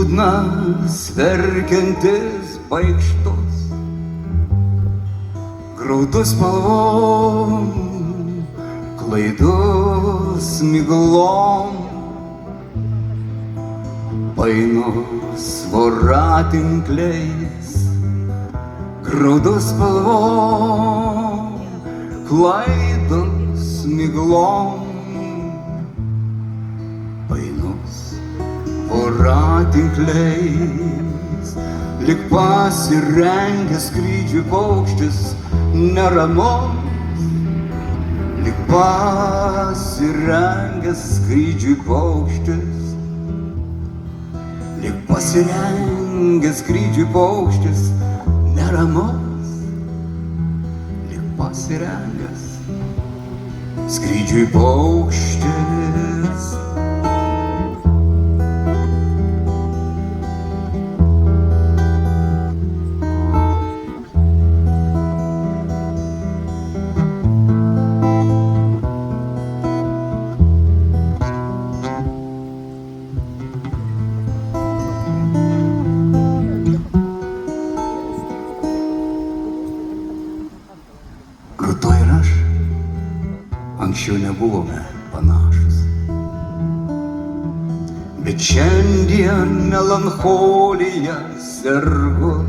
liūdnas, verkiantis baikštus, graudus spalvom, klaidus miglom, painus voratinkliais, graudus spalvom, klaidus miglom, painus voratinkliais, lyg pasirengęs skrydžiui paukštis neramus, lyg pasirengęs skrydžiui paukštis, lyg pasirengęs skrydžiui paukštis neramus, lyg pasirengęs skrydžiui paukštis. Tu ir aš anksčiau nebuvome panašus, bet šiandien melancholija sergu.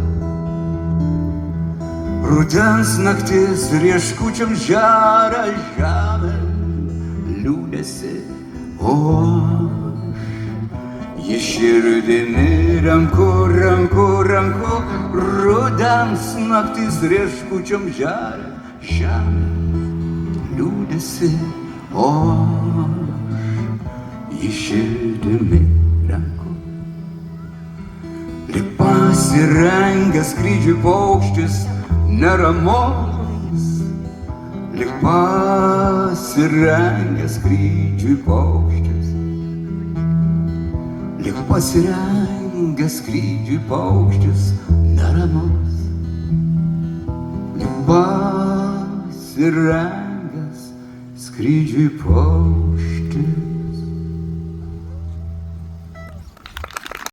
Rudens naktis rieškučiam žeria žemę liūdesį, o aš į širdimi renku. Rudens naktis rieškučiam žeria žemę liūdesį, o aš į širdimi renku. Lyg pasirengęs skrydžiui paukštis neramus, lyg pasirengęs skrydžiui paukštis, lyg pasirengęs skrydžiui paukštis neramus, lyg pasirengęs skrydžiui paukštis.